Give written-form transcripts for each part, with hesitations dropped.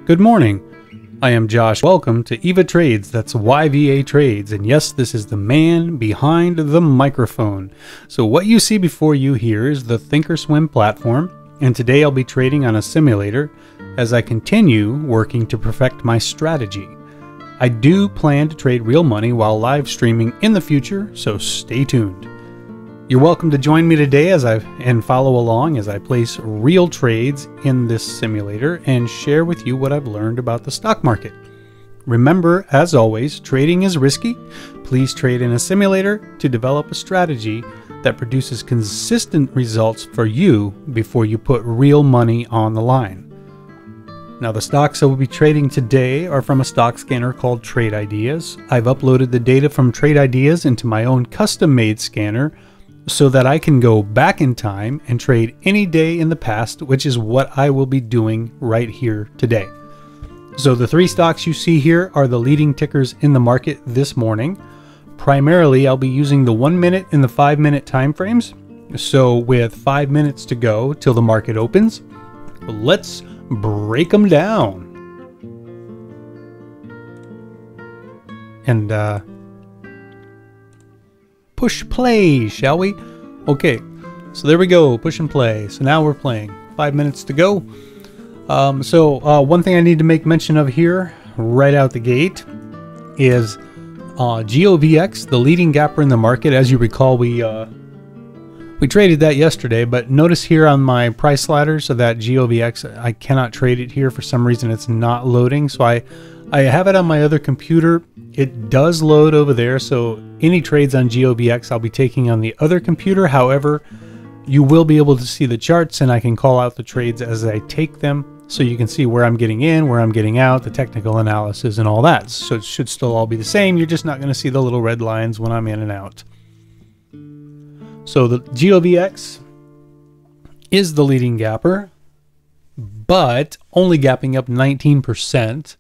Good morning. I am Josh. Welcome to EVA Trades, that's YVA Trades, and yes, this is the man behind the microphone. So what you see before you here is the Thinkorswim platform, and today I'll be trading on a simulator as I continue working to perfect my strategy. I do plan to trade real money while live streaming in the future, so stay tuned. You're welcome to join me today and follow along as I place real trades in this simulator and share with you what I've learned about the stock market. Remember, as always, trading is risky. Please trade in a simulator to develop a strategy that produces consistent results for you before you put real money on the line. Now, the stocks I will be trading today are from a stock scanner called Trade Ideas. I've uploaded the data from Trade Ideas into my own custom-made scanner so that I can go back in time and trade any day in the past, which is what I will be doing right here today. So the three stocks you see here are the leading tickers in the market this morning. Primarily, I'll be using the 1 minute and the 5 minute time frames. So with 5 minutes to go till the market opens, let's break them down. And push play, shall we? Okay, so there we go, push and play. So now we're playing. 5 minutes to go. One thing I need to make mention of here, right out the gate, is GOVX, the leading gapper in the market. As you recall, we traded that yesterday, but notice here on my price ladder, so that GOVX, I cannot trade it here. For some reason, it's not loading. So I have it on my other computer. It does load over there, so any trades on GOVX I'll be taking on the other computer. However, you will be able to see the charts, and I can call out the trades as I take them, so you can see where I'm getting in, where I'm getting out, the technical analysis and all that. So it should still all be the same. You're just not going to see the little red lines when I'm in and out. So the GOVX is the leading gapper, but only gapping up 19%.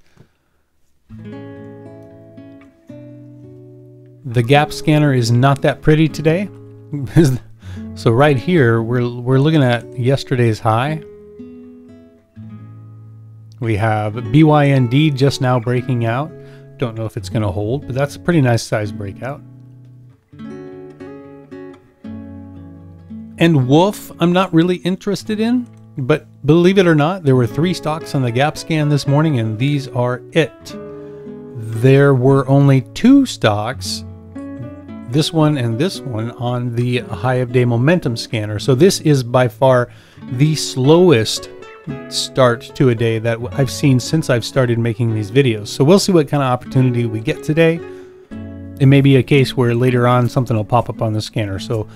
The gap scanner is not that pretty today. So right here, we're looking at yesterday's high. We have BYND just now breaking out. Don't know if it's going to hold, but that's a pretty nice size breakout. And Wolf, I'm not really interested in, but believe it or not, there were 3 stocks on the gap scan this morning, and these are it. There were only 2 stocks, this one and this one, on the high of day momentum scanner. So this is by far the slowest start to a day that I've seen since I've started making these videos. So we'll see what kind of opportunity we get today. It may be a case where later on something will pop up on the scanner. So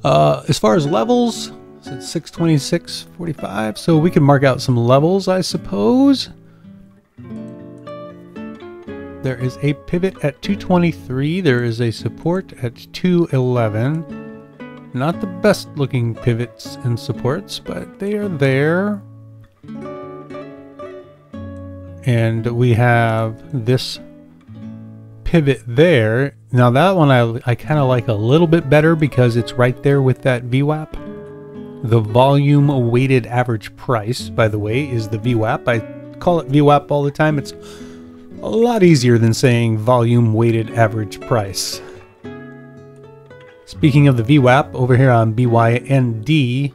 as far as levels, it's 626.45, so we can mark out some levels, I suppose. There is a pivot at 223. There is a support at 211. Not the best looking pivots and supports, but they are there. And we have this pivot there. Now that one I kind of like a little bit better because it's right there with that VWAP. The volume weighted average price, by the way, is the VWAP. I call it VWAP all the time. It's a lot easier than saying volume weighted average price. Speaking of the VWAP, over here on BYND,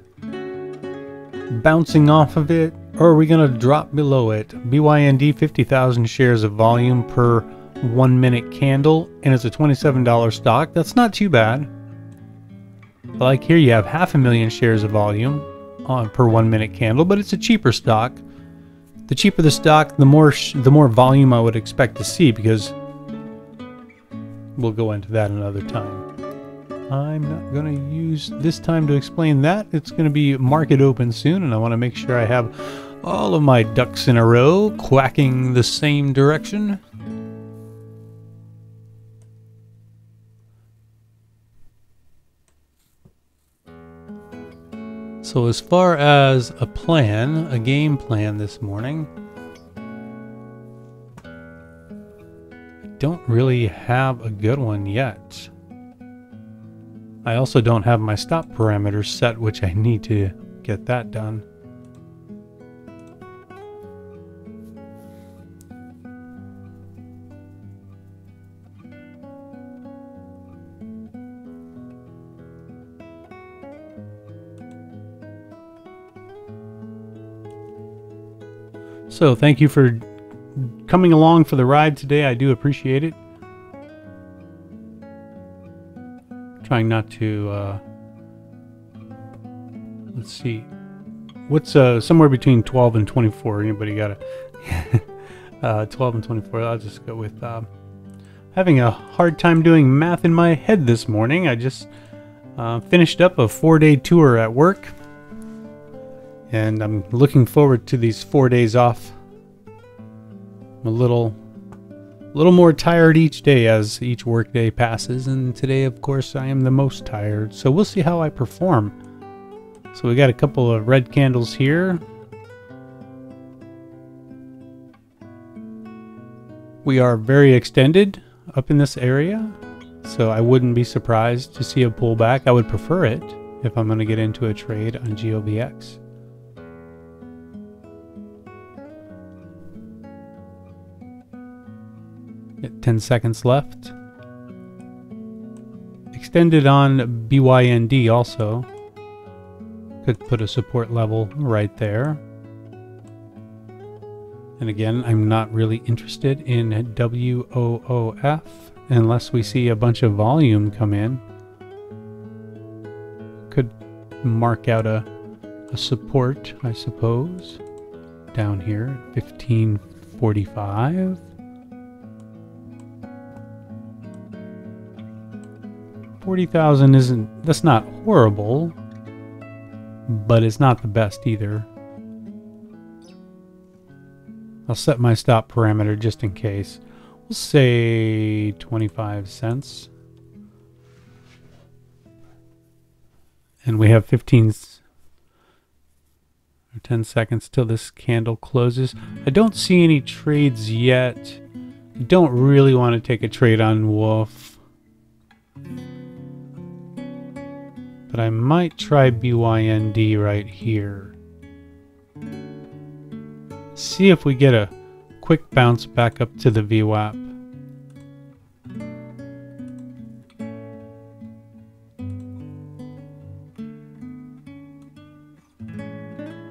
bouncing off of it, or are we going to drop below it? BYND, 50,000 shares of volume per 1 minute candle, and it's a $27 stock. That's not too bad. Like here, you have 500,000 shares of volume per 1 minute candle, but it's a cheaper stock. The cheaper the stock, the more volume I would expect to see, because we'll go into that another time. I'm not going to use this time to explain that. It's going to be market open soon, and I want to make sure I have all of my ducks in a row quacking the same direction. So as far as a plan, a game plan this morning, I don't really have a good one yet. I also don't have my stop parameters set, which I need to get that done. So thank you for coming along for the ride today. I do appreciate it. Trying not to, let's see, what's somewhere between 12 and 24? Anybody got a 12 and 24? I'll just go with having a hard time doing math in my head this morning. I just finished up a 4-day tour at work, and I'm looking forward to these 4 days off. I'm a little more tired each day as each work day passes, and today, of course, I am the most tired. So we'll see how I perform. So we got a couple of red candles here. We are very extended up in this area, so I wouldn't be surprised to see a pullback. I would prefer it if I'm going to get into a trade on GOBX. Get 10 seconds left. Extended on BYND also. Could put a support level right there. And again, I'm not really interested in WOOF unless we see a bunch of volume come in. Could mark out a support, I suppose, down here at 1545. 40,000 isn't, that's not horrible, but it's not the best either. I'll set my stop parameter just in case. We'll say 25 cents. And we have 15 or 10 seconds till this candle closes. I don't see any trades yet. I don't really want to take a trade on Wolf. But I might try BYND right here. See if we get a quick bounce back up to the VWAP.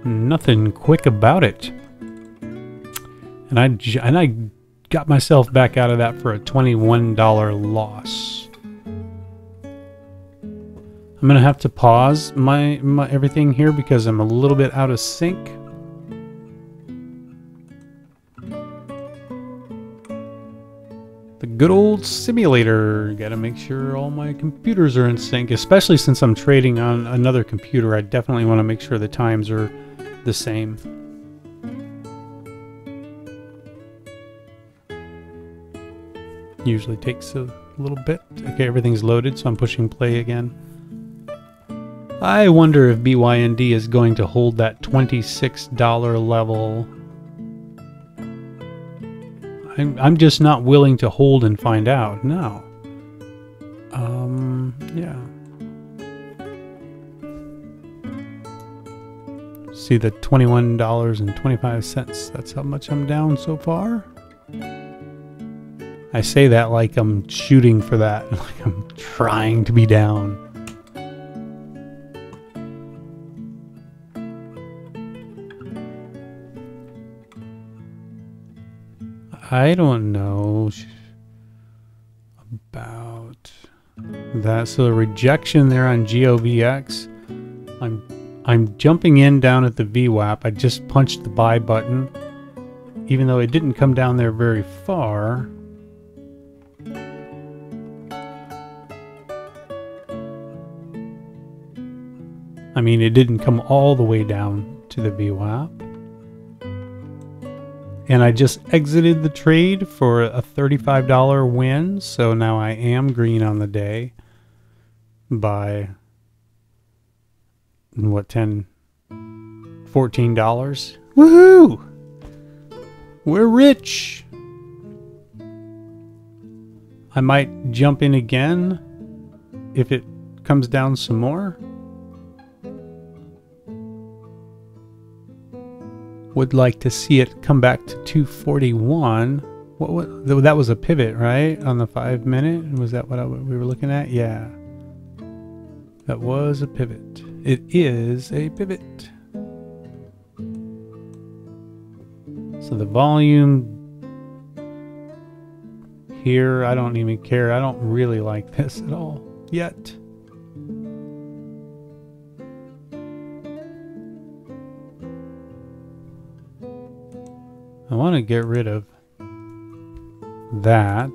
Nothing quick about it. And I got myself back out of that for a $21 loss. I'm gonna have to pause my everything here because I'm a little bit out of sync. The good old simulator. Gotta make sure all my computers are in sync, especially since I'm trading on another computer. I definitely want to make sure the times are the same. Usually takes a little bit. Okay, everything's loaded, so I'm pushing play again. I wonder if BYND is going to hold that $26 level. I'm just not willing to hold and find out. No. Yeah. See the $21.25. That's how much I'm down so far. I I say that like I'm shooting for that, like I'm trying to be down. I don't know about that. So the rejection there on GOVX. I'm jumping in down at the VWAP. I just punched the buy button, even though it didn't come down there very far. I mean, it didn't come all the way down to the VWAP. And I just exited the trade for a $35 win, so now I am green on the day by, what, $14? Woohoo! We're rich! I might jump in again if it comes down some more. Would like to see it come back to 241. What that was a pivot, right? On the 5 minute? Was that what we were looking at? Yeah. That was a pivot. It is a pivot. So the volume here, I don't even care. I don't really like this at all yet. I want to get rid of that.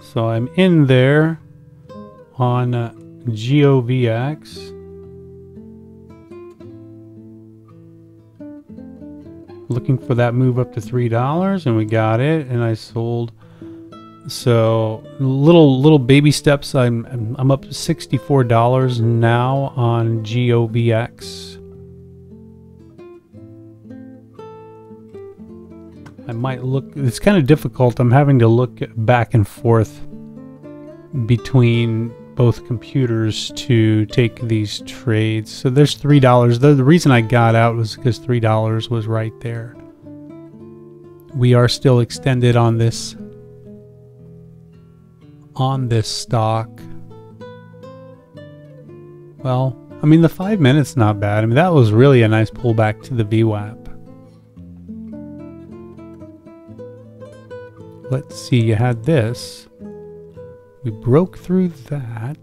So I'm in there on GOVX. Looking for that move up to $3, and we got it, and I sold. So little baby steps. I'm up to $64 now on GOVX. I might look. It's kind of difficult. I'm having to look back and forth between both computers to take these trades. So there's $3. The reason I got out was because $3 was right there. We are still extended on this stock. Well, I mean, the 5 minutes not bad. I mean, that was really a nice pullback to the VWAP. Let's see, you had this. We broke through that.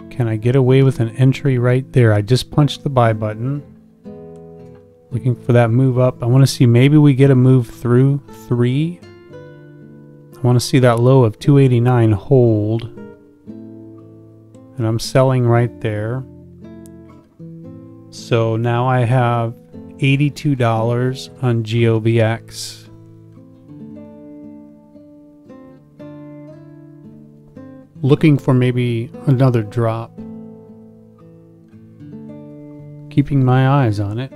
Can I get away with an entry right there? I just punched the buy button. Looking for that move up. I want to see maybe we get a move through 3. I want to see that low of 289 hold. And I'm selling right there. So now I have $82 on GOVX. Looking for maybe another drop. Keeping my eyes on it.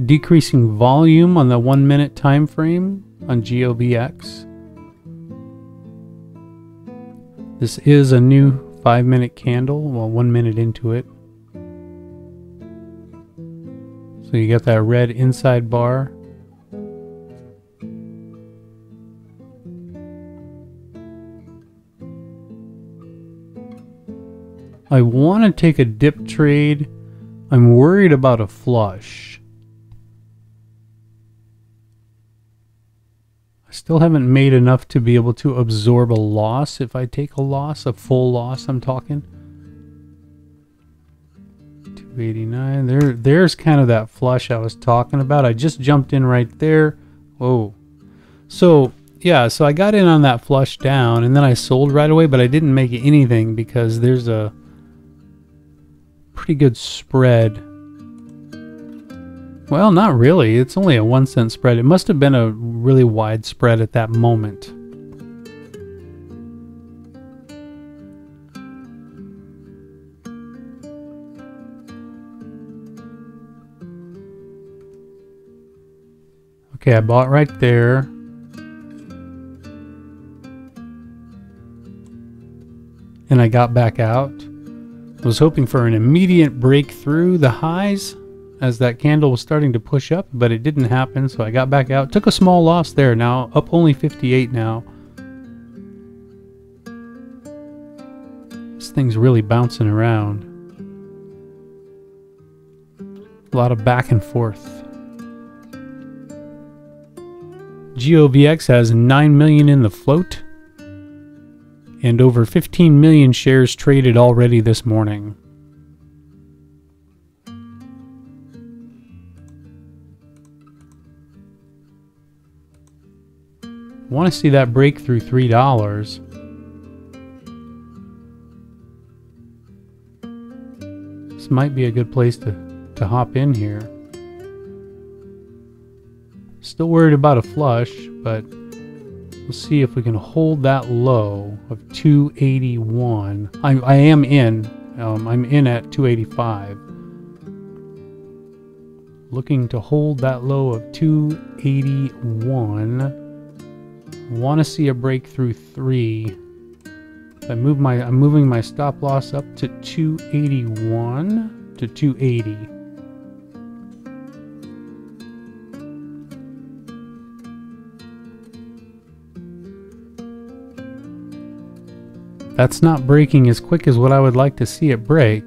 Decreasing volume on the 1 minute time frame on GOVX. This is a new 5 minute candle, well, 1 minute into it. So you got that red inside bar. I want to take a dip trade. I'm worried about a flush. I still haven't made enough to be able to absorb a loss. If I take a loss, a full loss, I'm talking. 289. There's kind of that flush I was talking about. I just jumped in right there. Whoa. So, yeah, so I got in on that flush down, and then I sold right away, but I didn't make anything because there's a pretty good spread Well, not really. It's only a 1 cent spread. It must have been a really wide spread at that moment. Okay, I bought right there. And I got back out. I was hoping for an immediate break through the highs as that candle was starting to push up, but it didn't happen, so I got back out. Took a small loss there, now up only 58 now. This thing's really bouncing around. A lot of back and forth. GOVX has 9 million in the float and over 15 million shares traded already this morning. Want to see that break through $3. This might be a good place to hop in here. Still worried about a flush, but we'll see if we can hold that low of 281. I am in. I'm in at 285. Looking to hold that low of 281. Want to see a break through 3. I'm moving my stop loss up to 281 to 280. That's not breaking as quick as what I would like to see it break,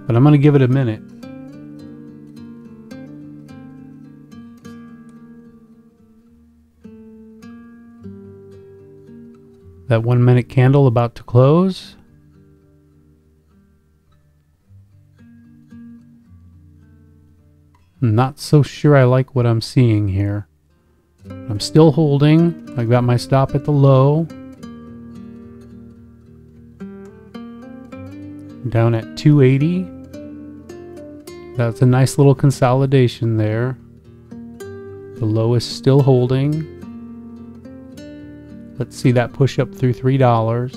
but I'm going to give it a minute. That 1 minute candle about to close. I'm not so sure I like what I'm seeing here. I'm still holding. I got my stop at the low. Down at 280. That's a nice little consolidation there. The low is still holding. Let's see that push up through $3.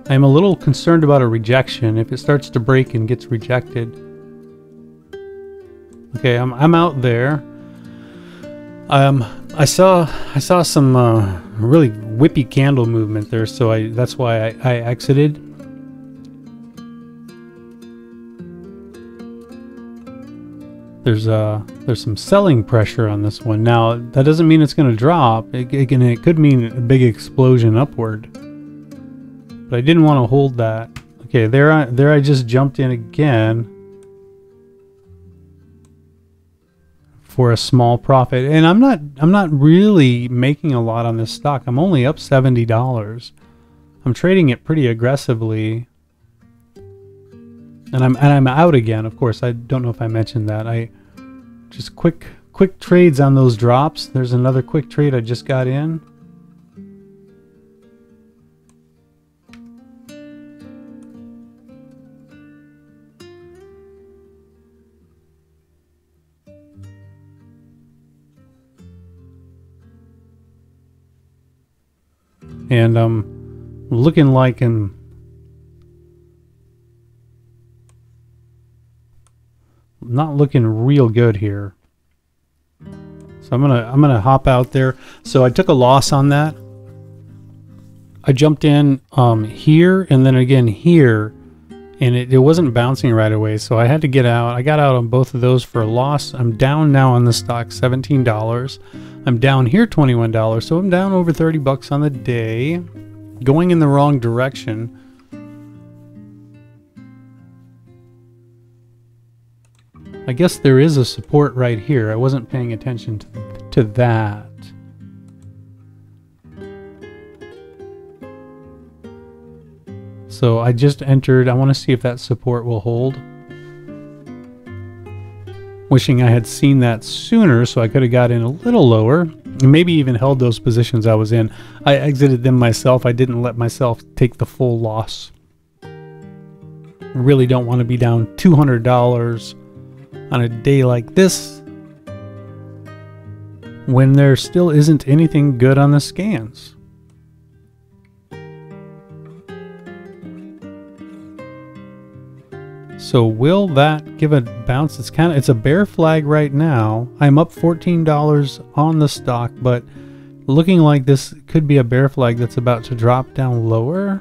I'm a little concerned about a rejection. If it starts to break and gets rejected. Okay, I'm out there. I saw some really whippy candle movement there, so that's why I exited. There's some selling pressure on this one. Now that doesn't mean it's going to drop. It could mean a big explosion upward. But I didn't want to hold that. Okay, there I just jumped in again for a small profit, and I'm not really making a lot on this stock. I'm only up $70. I'm trading it pretty aggressively, and I'm out again. Of course, I don't know if I mentioned that. I just quick trades on those drops. There's another quick trade I just got in. And I'm looking like I'm not looking real good here. So I'm gonna hop out there. So I took a loss on that. I jumped in here and then again here, and it wasn't bouncing right away, so I had to get out. I got out on both of those for a loss. I'm down now on the stock, $17. I'm down here $21, so I'm down over 30 bucks on the day, going in the wrong direction. I guess there is a support right here. I wasn't paying attention to that. So I just entered. I want to see if that support will hold. Wishing I had seen that sooner so I could have got in a little lower and maybe even held those positions I was in. I exited them myself. I didn't let myself take the full loss. really don't want to be down $200 on a day like this when there still isn't anything good on the scans. So will that give a bounce? It's a bear flag right now. I'm up $14 on the stock, but looking like this could be a bear flag that's about to drop down lower.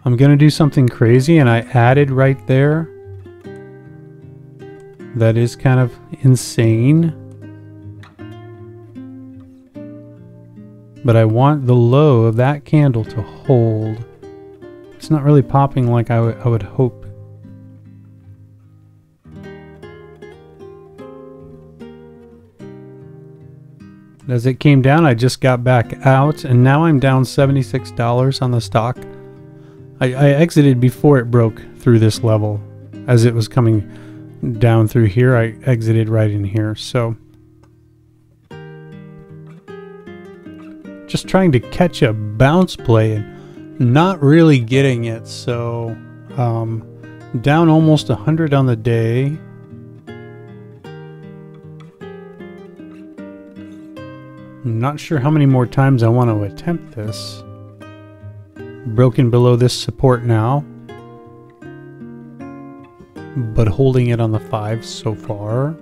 I'm gonna do something crazy, and I added right there. That is kind of insane. But I want the low of that candle to hold. It's not really popping like I would hope. As it came down, I just got back out, and now I'm down $76 on the stock. I exited before it broke through this level. As it was coming down through here, I exited right in here. So just trying to catch a bounce play and not really getting it. So down almost 100 on the day. I'm not sure how many more times I want to attempt this. Broken below this support now, but holding it on the 5 so far.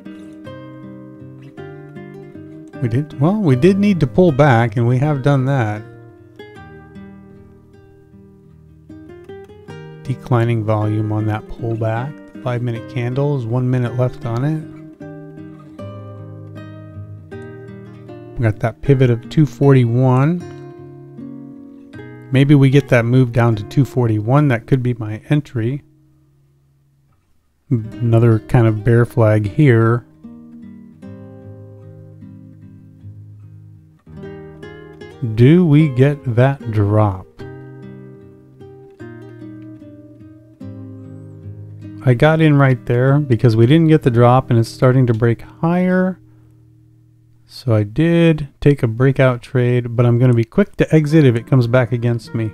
We did need to pull back, and we have done that. Declining volume on that pullback. The 5-minute candle is 1 minute left on it. We got that pivot of 241. Maybe we get that move down to 241. That could be my entry. Another kind of bear flag here. Do we get that drop? I got in right there because we didn't get the drop, and it's starting to break higher. So I did take a breakout trade, but I'm going to be quick to exit if it comes back against me.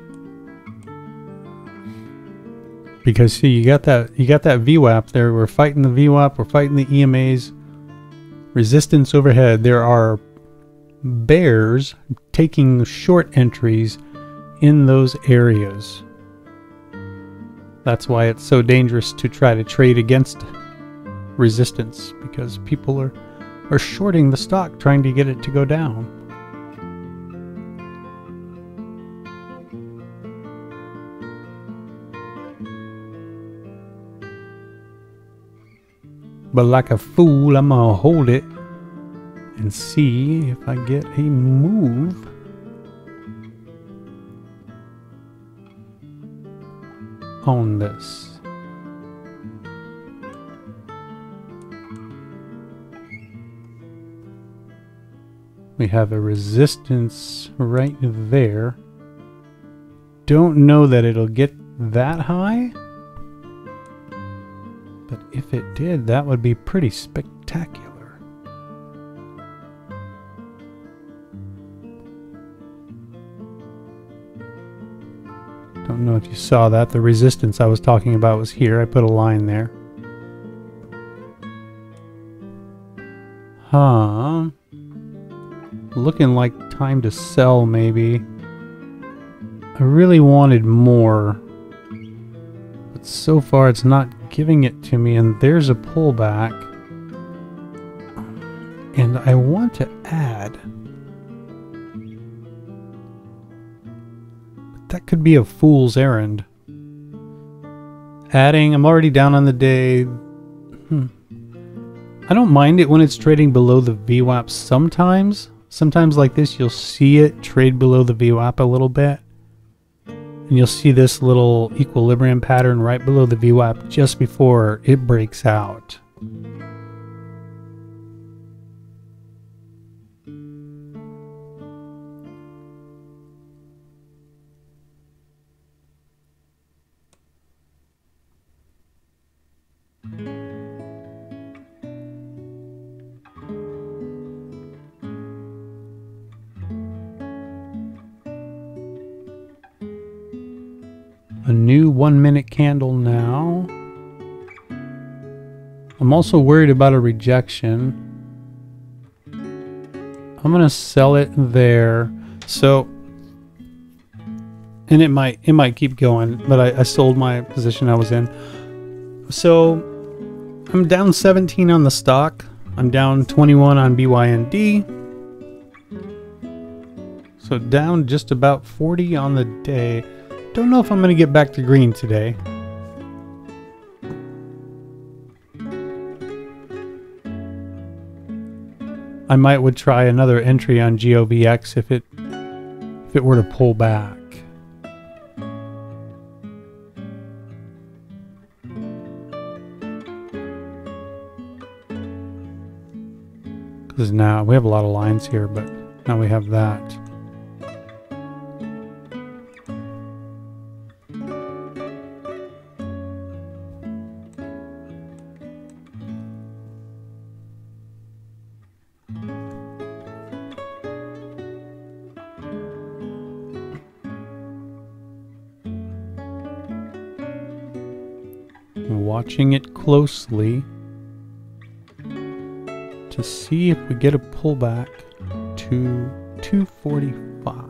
Because see, you got that VWAP there. We're fighting the VWAP, we're fighting the EMAs. Resistance overhead. There are bears taking short entries in those areas. That's why it's so dangerous to try to trade against resistance, because people are shorting the stock trying to get it to go down. But like a fool, I'm gonna hold it and see if I get a move. On this. We have a resistance right there. Don't know that it'll get that high, but if it did, that would be pretty spectacular. Don't know if you saw that. The resistance I was talking about was here. I put a line there. Huh. Looking like time to sell, maybe. I really wanted more, but so far it's not giving it to me, and there's a pullback. And I want to add. But that could be a fool's errand. Adding, I'm already down on the day. I don't mind it when it's trading below the VWAP sometimes. Sometimes like this, you'll see it trade below the VWAP a little bit. And you'll see this little equilibrium pattern right below the VWAP just before it breaks out. A new 1 minute candle now. I'm also worried about a rejection. I'm gonna sell it there. So, and it might keep going, but I sold my position I was in. So I'm down 17 on the stock. I'm down 21 on BYND. So down just about 40 on the day. Don't know if I'm gonna get back to green today. I would try another entry on GOVX if it were to pull back. Because now we have a lot of lines here, but now we have that. Watching it closely to see if we get a pullback to 245.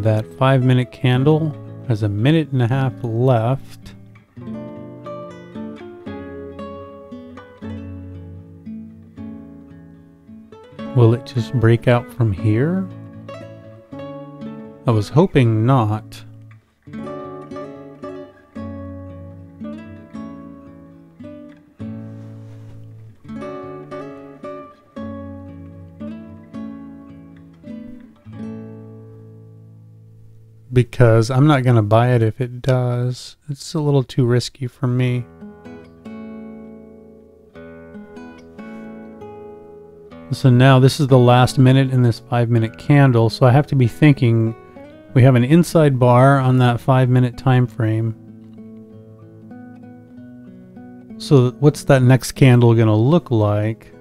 That 5 minute candle has a minute and a half left. Will it just break out from here? I was hoping not. Because I'm not gonna buy it if it does. It's a little too risky for me. So now this is the last minute in this 5 minute candle, so I have to be thinking we have an inside bar on that 5 minute time frame. So what's that next candle gonna look like?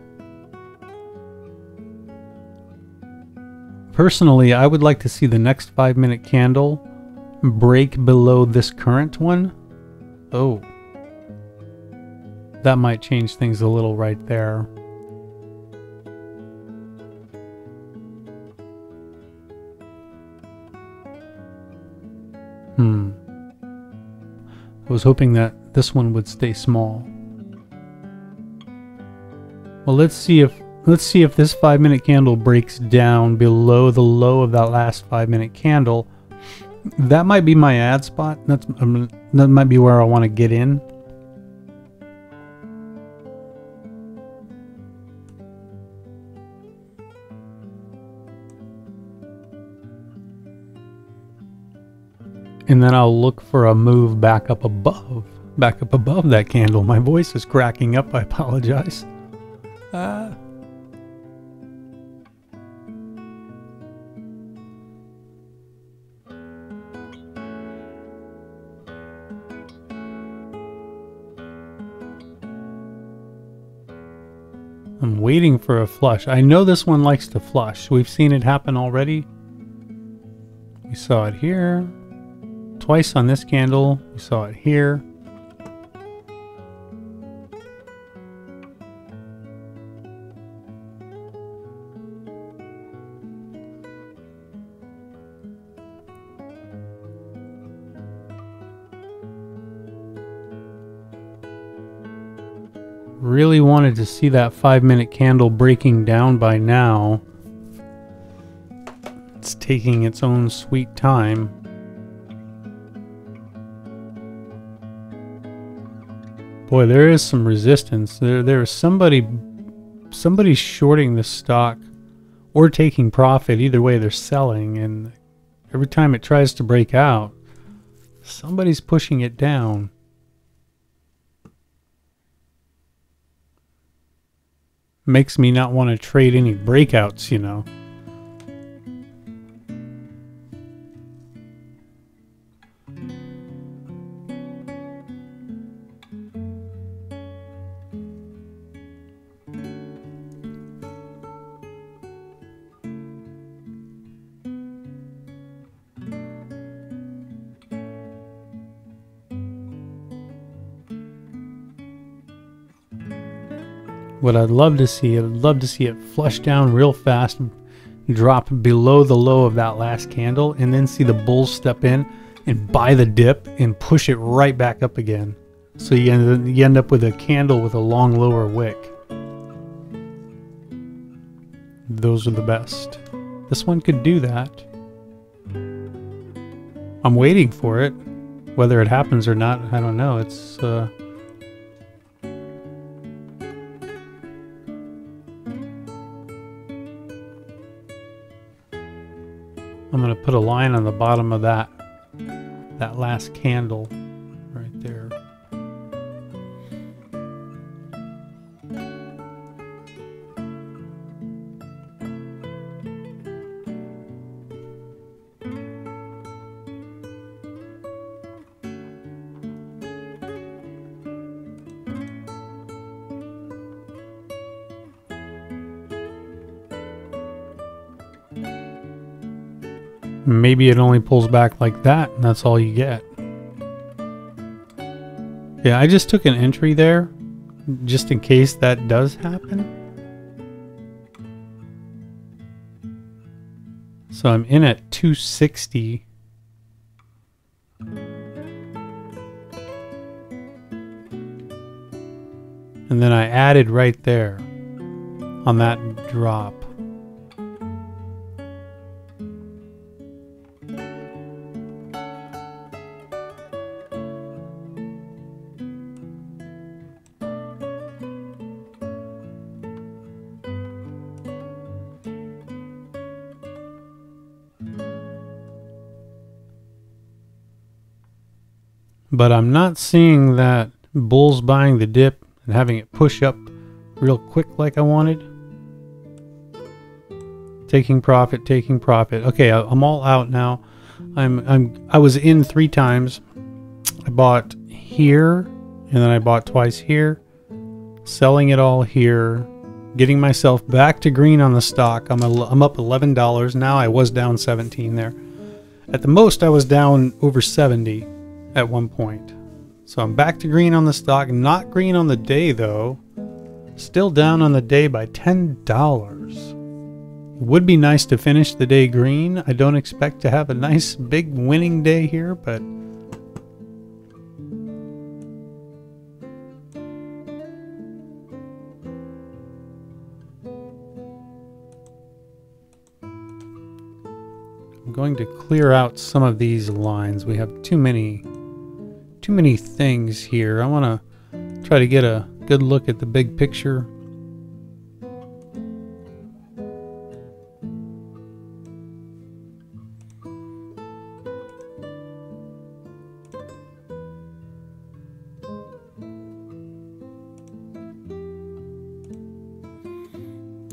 Personally, I would like to see the next 5 minute candle break below this current one. Oh, that might change things a little right there. I was hoping that this one would stay small. Well, let's see if this 5 minute candle breaks down below the low of that last 5 minute candle. That might be my ad spot. That might be where I want to get in. And then I'll look for a move back up above that candle. My voice is cracking up. I apologize. I'm waiting for a flush. I know this one likes to flush. We've seen it happen already. We saw it here. Twice on this candle. We saw it here. Really wanted to see that 5 minute candle breaking down by now. It's taking its own sweet time. Boy, there is some resistance. There is somebody shorting this stock or taking profit. Either way, they're selling, and every time it tries to break out, somebody's pushing it down. Makes me not want to trade any breakouts, you know. What I'd love to see it flush down real fast, drop below the low of that last candle, and then see the bulls step in and buy the dip and push it right back up again. So you end up with a candle with a long lower wick. Those are the best. This one could do that. I'm waiting for it. Whether it happens or not, I don't know. It's I'm going to put a line on the bottom of that last candle right there. Maybe it only pulls back like that, and that's all you get. Yeah, I just took an entry there, just in case that does happen. So I'm in at 260. And then I added right there on that drop. But I'm not seeing that bulls buying the dip and having it push up real quick like I wanted. Taking profit, taking profit. Okay, I'm all out now. I was in 3 times. I bought here, and then I bought twice here. Selling it all here. Getting myself back to green on the stock. I'm up $11 now. I was down 17 there. At the most, I was down over 70 at one point. So I'm back to green on the stock. Not green on the day though. Still down on the day by $10. It would be nice to finish the day green. I don't expect to have a nice big winning day here, but I'm going to clear out some of these lines. We have too many things here. I want to try to get a good look at the big picture.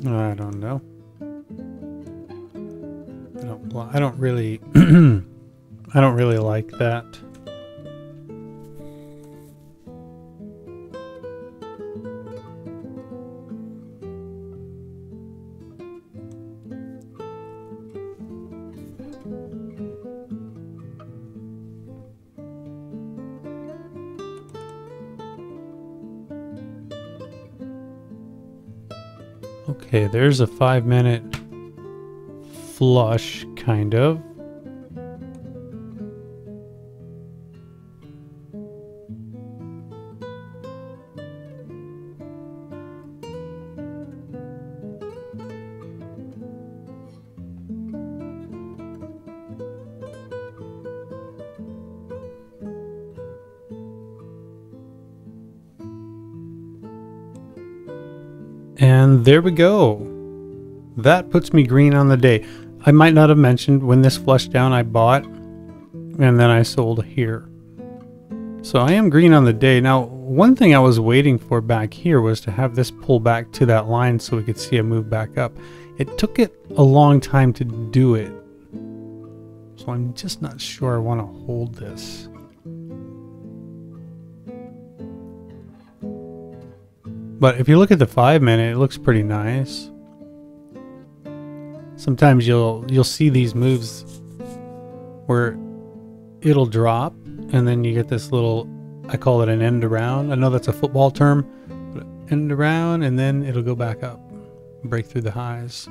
I don't know. I don't really I don't really like that. Okay, there's a 5-minute flush, kind of. And there we go. That puts me green on the day. I might not have mentioned when this flushed down I bought and then I sold here. So I am green on the day. Now, one thing I was waiting for back here was to have this pull back to that line so we could see it move back up. It took it a long time to do it. So I'm just not sure I want to hold this. But if you look at the 5-minute, it looks pretty nice. Sometimes you'll see these moves where it'll drop and then you get this little, I call it an end around. I know that's a football term, but and around, and then it'll go back up, break through the highs.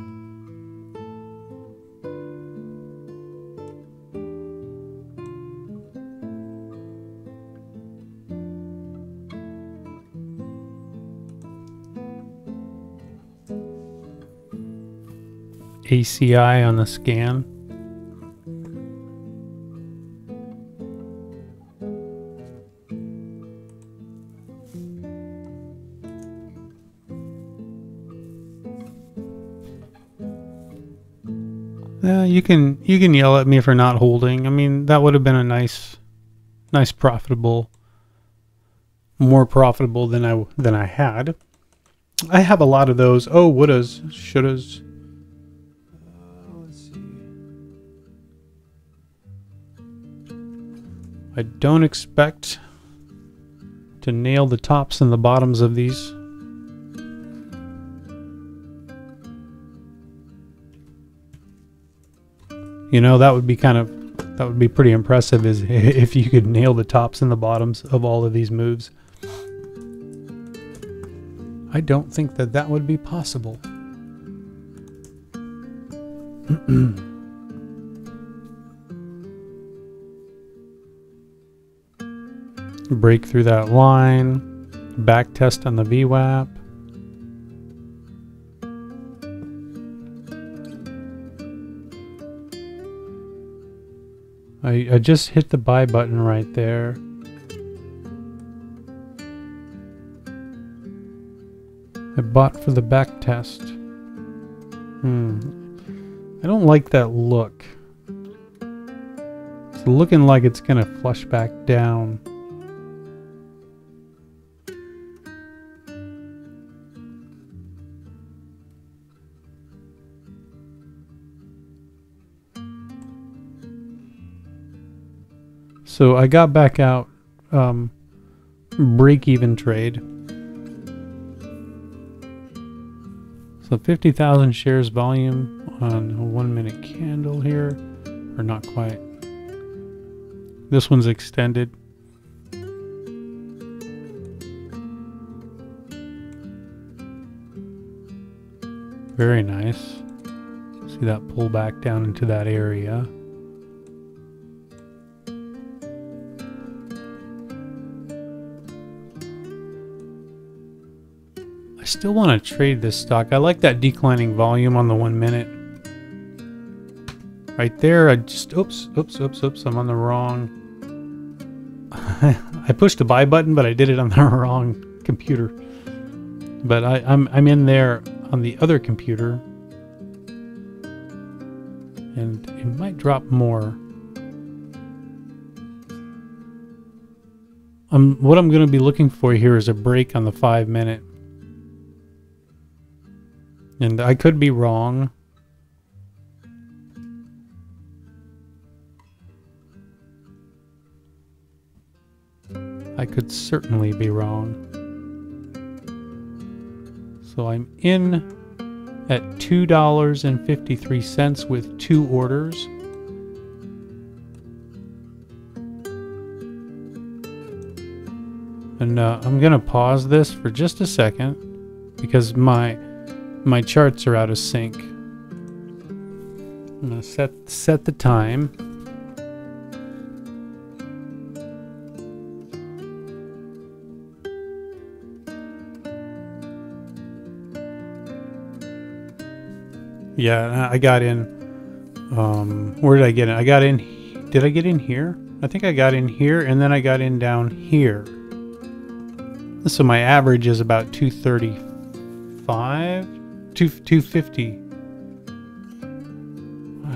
ACI on the scan. You can yell at me for not holding. I mean, that would have been a nice profitable, more profitable than I had. I have a lot of those. Oh, wouldas, shouldas. Let's see. I don't expect to nail the tops and the bottoms of these. You know, that would be pretty impressive, is if you could nail the tops and the bottoms of all of these moves. I don't think that would be possible. Break through that line, back test on the VWAP. I just hit the buy button right there. I bought for the back test. I don't like that look. It's looking like it's gonna flush back down. So I got back out, break-even trade. So 50,000 shares volume on a 1 minute candle here, or not quite. This one's extended. Very nice. See that pull back down into that area. I still want to trade this stock. I like that declining volume on the 1 minute. Right there, I just, oops, I'm on the wrong. I pushed the buy button, but I did it on the wrong computer. But I'm in there on the other computer. And it might drop more. What I'm going to be looking for here is a break on the 5 minute. And I could be wrong. I could certainly be wrong. So I'm in at $2.53 with 2 orders. And I'm gonna pause this for just a second because my charts are out of sync. I'm gonna set the time. Yeah, I got in. Where did I get in? I got in. Did I get in here? I think I got in here, and then I got in down here. So my average is about 235, 250. I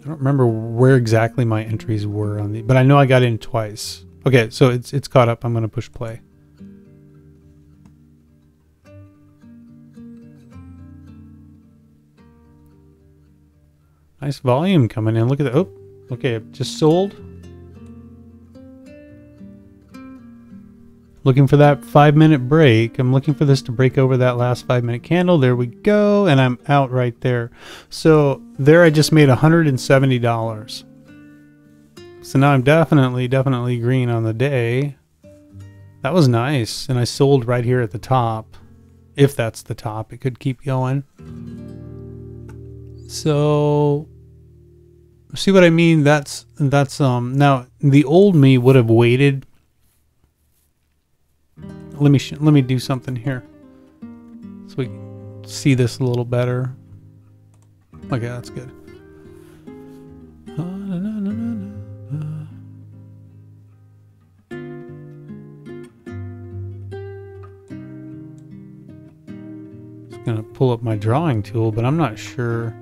don't remember where exactly my entries were on the, but I know I got in twice. Okay, so it's caught up. I'm gonna push play. Nice volume coming in. Look at that. Oh, okay. I've just sold. Looking for that 5 minute break. I'm looking for this to break over that last 5 minute candle. There we go. And I'm out right there. So there I just made $170. So now I'm definitely green on the day. That was nice. And I sold right here at the top. If that's the top, it could keep going. So, see what I mean? That's now the old me would have waited. Let me do something here so we can see this a little better. Okay, that's good. Just gonna pull up my drawing tool, but I'm not sure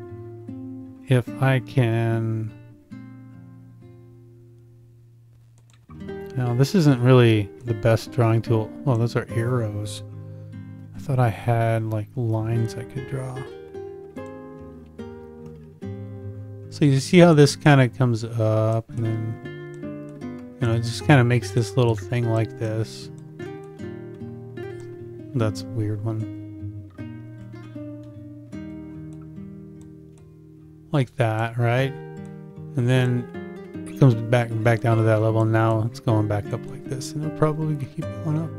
if I can. Now, this isn't really the best drawing tool. Well, those are arrows. I thought I had like lines I could draw. So you see how this kind of comes up and then, you know, it just kind of makes this little thing like this. That's a weird one. Like that, right? And then it comes back down to that level, and now it's going back up like this, and it'll probably keep going up.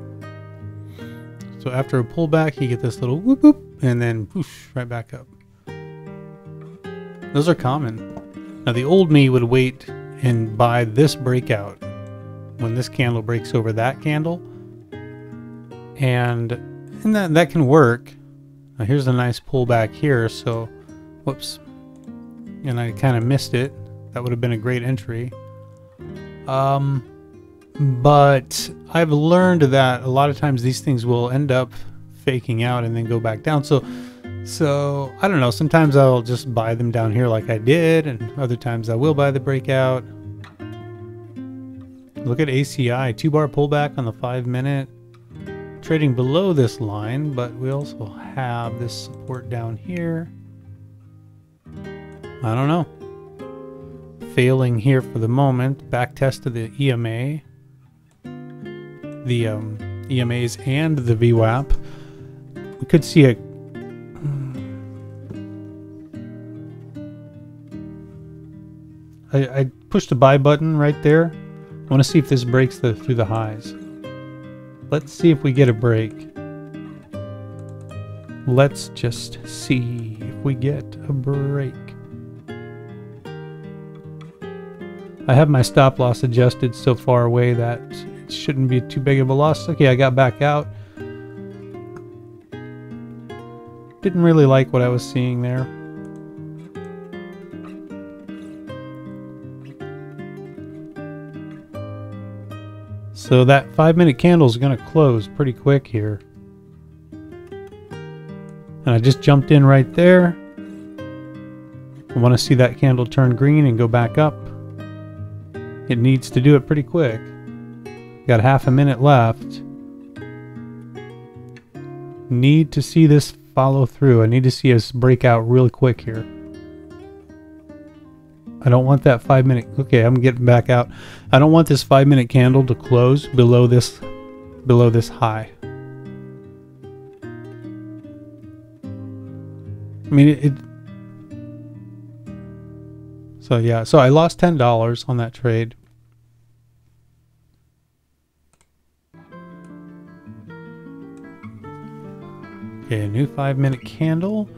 So after a pullback, you get this little whoop whoop, and then whoosh, right back up. Those are common. Now the old me would wait and buy this breakout when this candle breaks over that candle, and that can work. Now here's a nice pullback here, so whoops, and I kind of missed it. That would have been a great entry. But I've learned that a lot of times these things will end up faking out and then go back down. So I don't know. Sometimes I'll just buy them down here like I did, and other times I will buy the breakout. Look at ACI, 2-bar pullback on the 5-minute. Trading below this line, but we also have this support down here. I don't know. Failing here for the moment. Back test of the EMA, the EMAs and the VWAP. We could see a I pushed the buy button right there. I want to see if this breaks through the highs. Let's see if we get a break. Let's just see if we get a break. I have my stop loss adjusted so far away that it shouldn't be too big of a loss. Okay, I got back out. Didn't really like what I was seeing there. So that 5-minute candle is going to close pretty quick here. And I just jumped in right there. I want to see that candle turn green and go back up. It needs to do it pretty quick. Got half a minute left. Need to see this follow through. I need to see us break out real quick here. I don't want that 5-minute. Okay, I'm getting back out. I don't want this 5-minute candle to close below this high. I mean so yeah, so I lost $10 on that trade. Okay, a new 5-minute candle.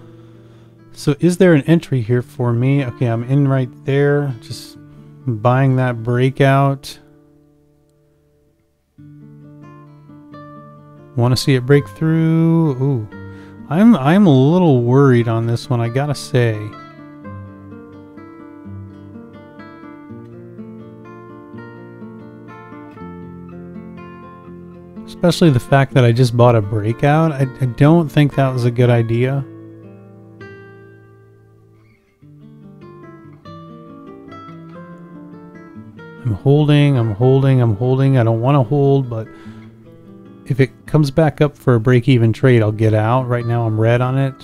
So is there an entry here for me? Okay, I'm in right there, just buying that breakout. Want to see it break through? Ooh, I'm a little worried on this one, I gotta say. Especially the fact that I just bought a breakout. I don't think that was a good idea. I'm holding. I don't want to hold, but if it comes back up for a break-even trade, I'll get out. Right now I'm red on it.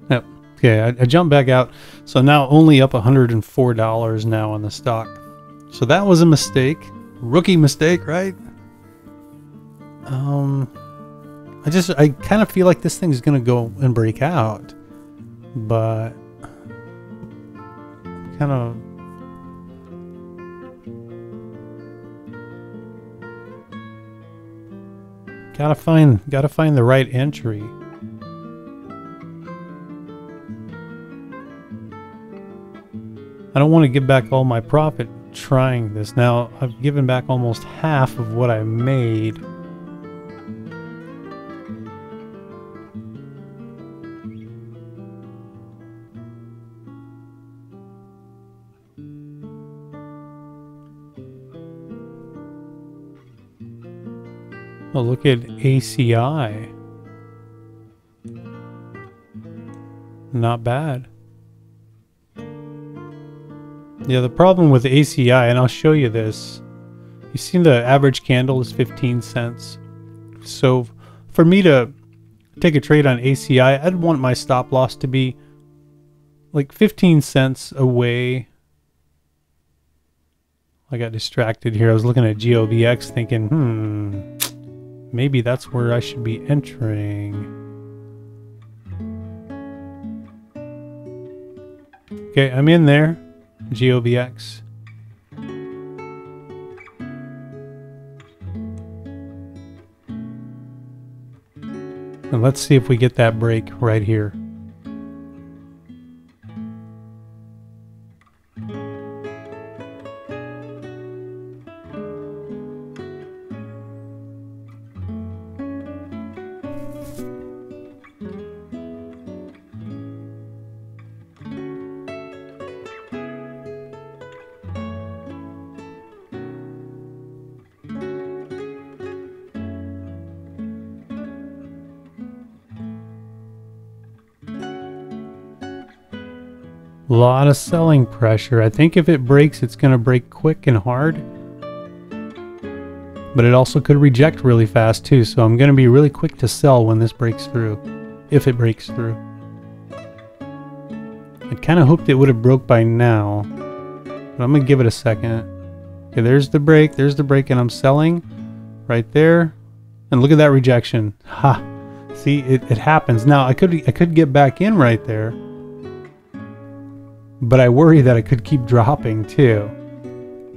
Yep. Okay, I jumped back out. So now only up $104 now on the stock. So that was a mistake. Rookie mistake, right? I kind of feel like this thing's gonna go and break out. but kind of gotta find the right entry. I don't want to give back all my profit trying this. Now, I've given back almost half of what I made. Oh, look at ACI. Not bad. Yeah, the problem with ACI, and I'll show you this. You see the average candle is 15 cents. So for me to take a trade on ACI, I'd want my stop loss to be like 15 cents away. I got distracted here. I was looking at GOVX thinking, maybe that's where I should be entering. Okay, I'm in there. GOVX. And let's see if we get that break right here. A lot of selling pressure. I think if it breaks, it's going to break quick and hard. But it also could reject really fast too, so I'm going to be really quick to sell when this breaks through. If it breaks through. I kind of hoped it would have broke by now. But I'm going to give it a second. Okay, there's the break, and I'm selling right there. And look at that rejection. Ha! See, it happens. Now, I could get back in right there. But I worry that it could keep dropping too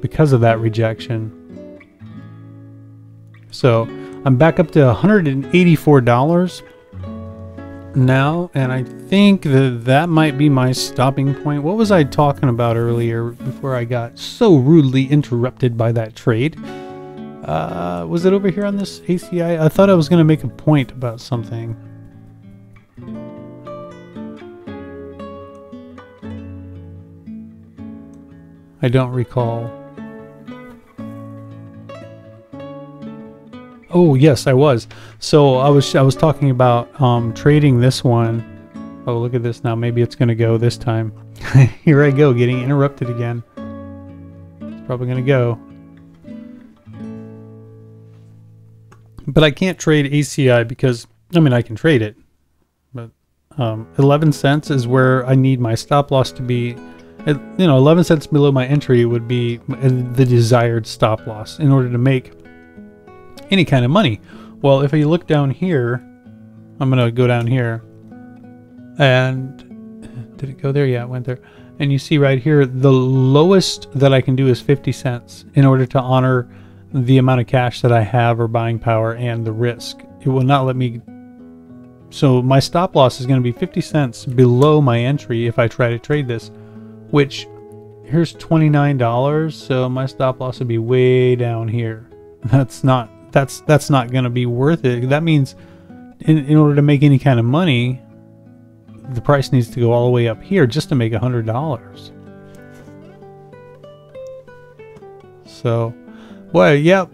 because of that rejection. So I'm back up to $184 now, and I think that might be my stopping point. What was I talking about earlier before I got so rudely interrupted by that trade? Was it over here on this ACI? I thought I was going to make a point about something. I don't recall. Oh yes, I was. So I was talking about trading this one. Oh, look at this now. Maybe it's gonna go this time. Here I go, getting interrupted again. It's probably gonna go. But I can't trade ACI because, I mean, I can trade it, but 11 cents is where I need my stop loss to be. You know, 11 cents below my entry would be the desired stop loss in order to make any kind of money. Well, if you look down here, I'm going to go down here. And did it go there? Yeah, it went there. And you see right here, the lowest that I can do is 50 cents in order to honor the amount of cash that I have or buying power and the risk. It will not let me. So my stop loss is going to be 50 cents below my entry if I try to trade this. Which, here's $29, so my stop loss would be way down here. That's not going to be worth it. That means, in order to make any kind of money, the price needs to go all the way up here just to make $100. So, boy, yep.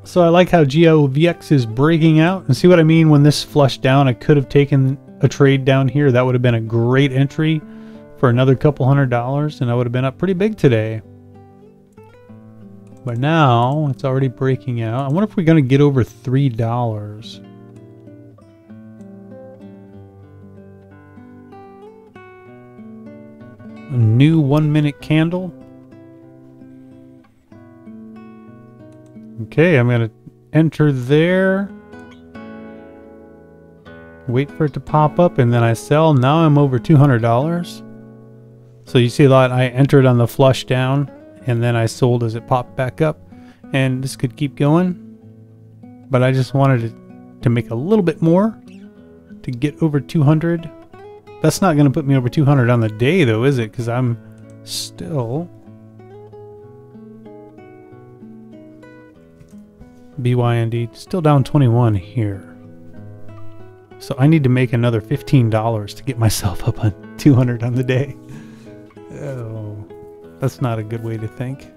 So I like how GOVX is breaking out. And see what I mean? When this flushed down, I could have taken a trade down here. That would have been a great entry for another couple $100, and I would have been up pretty big today. But now it's already breaking out. I wonder if we're going to get over $3. A new 1 minute candle. Okay, I'm going to enter there. wait for it to pop up, and then I sell. Now I'm over $200. So you see that I entered on the flush down, and then I sold as it popped back up. And this could keep going, but I just wanted to make a little bit more to get over 200. That's not going to put me over 200 on the day, though, is it? Because I'm still... BYND, still down 21 here. So I need to make another $15 to get myself up on 200 on the day. Oh, that's not a good way to think.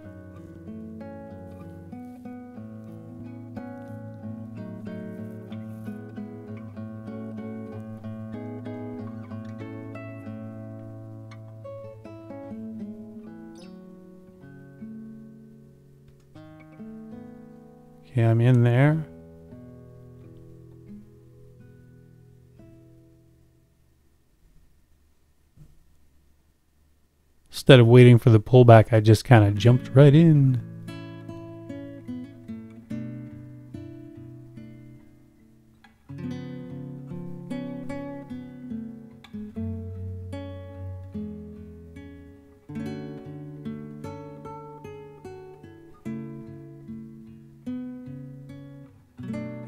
Okay, I'm in there. Instead of waiting for the pullback, I just kind of jumped right in.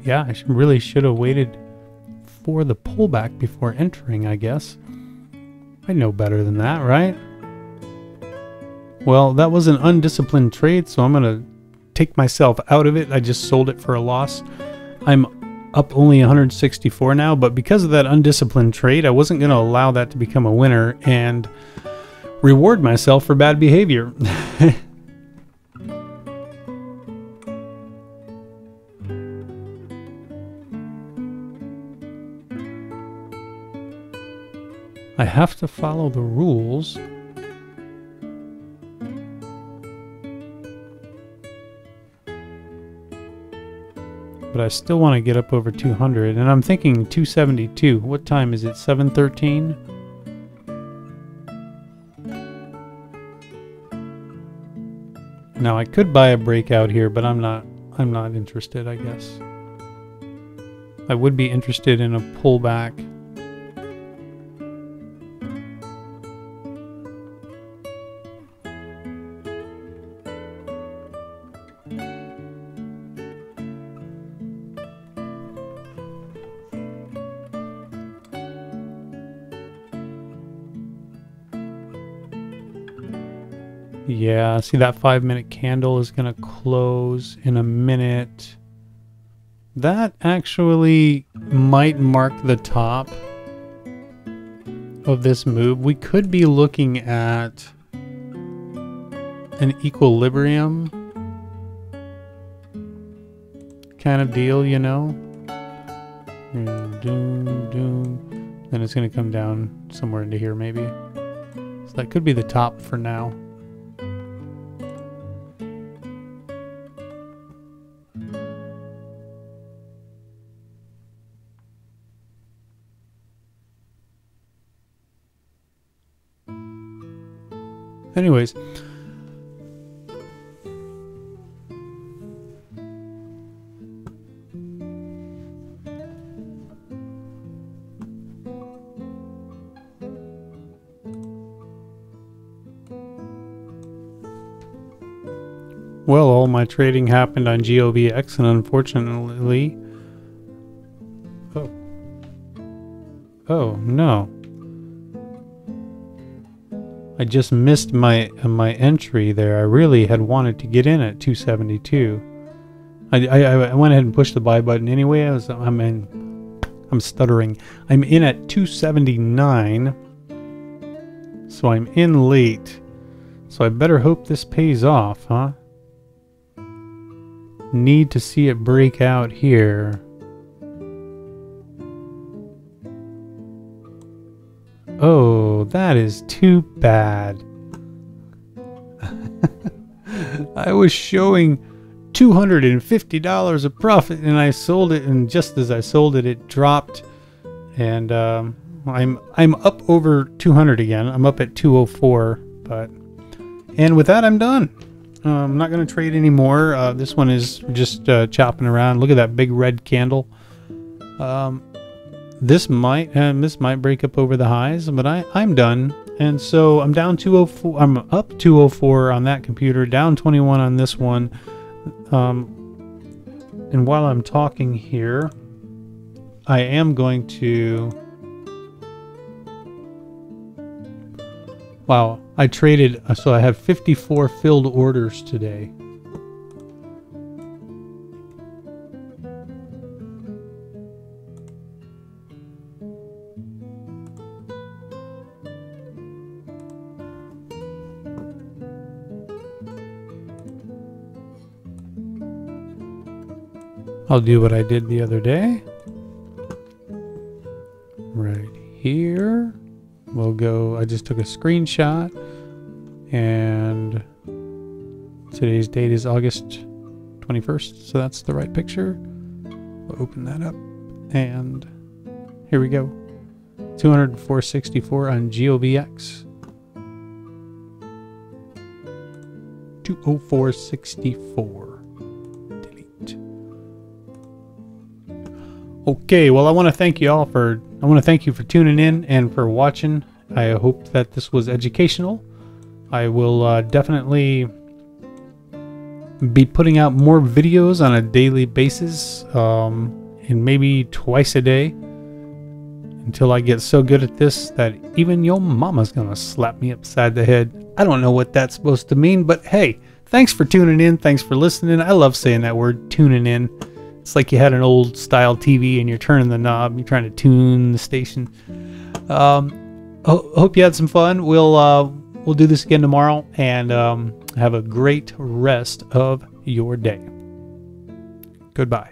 Yeah, I really should have waited for the pullback before entering, I guess. I know better than that, right? Well, that was an undisciplined trade, so I'm going to take myself out of it. I just sold it for a loss. I'm up only 164 now, but because of that undisciplined trade, I wasn't going to allow that to become a winner and reward myself for bad behavior. I have to follow the rules. But I still want to get up over 200, and I'm thinking 272. What time is it? 7:13? Now I could buy a breakout here, but I'm not interested, I guess. I would be interested in a pullback. Yeah, see that 5-minute candle is going to close in a minute. That actually might mark the top of this move. We could be looking at an equilibrium kind of deal, you know? Then it's going to come down somewhere into here maybe. So that could be the top for now. Anyways, well, all my trading happened on GOVX, and unfortunately, oh no. I just missed my entry there. I really had wanted to get in at 272. I went ahead and pushed the buy button anyway. I'm stuttering. I'm in at 279. So I'm in late. So I better hope this pays off, huh? Need to see it break out here. Oh, that is too bad. I was showing $250 of profit, and I sold it, and just as I sold it, it dropped. And I'm up over 200 again. I'm up at 204, and with that, I'm done. I'm not going to trade anymore. This one is just chopping around. Look at that big red candle. this might break up over the highs, but I'm done. And so I'm down 204. I'm up 204 on that computer, down 21 on this one. And while I'm talking here, I am going to... Wow, I traded, so I have 54 filled orders today. I'll do what I did the other day. Right here. We'll go, I just took a screenshot, and today's date is August 21st, so that's the right picture. We'll open that up, and here we go. 204.64 on GOBX. 204.64. Okay, well, I want to thank you all for tuning in and for watching. I hope that this was educational. I will definitely be putting out more videos on a daily basis, and maybe twice a day, until I get so good at this that even your mama's gonna slap me upside the head. I don't know what that's supposed to mean, but hey, thanks for tuning in. Thanks for listening. I love saying that word, tuning in. It's like you had an old style TV and you're turning the knob. You're trying to tune the station. Hope you had some fun. We'll do this again tomorrow, and have a great rest of your day. Goodbye.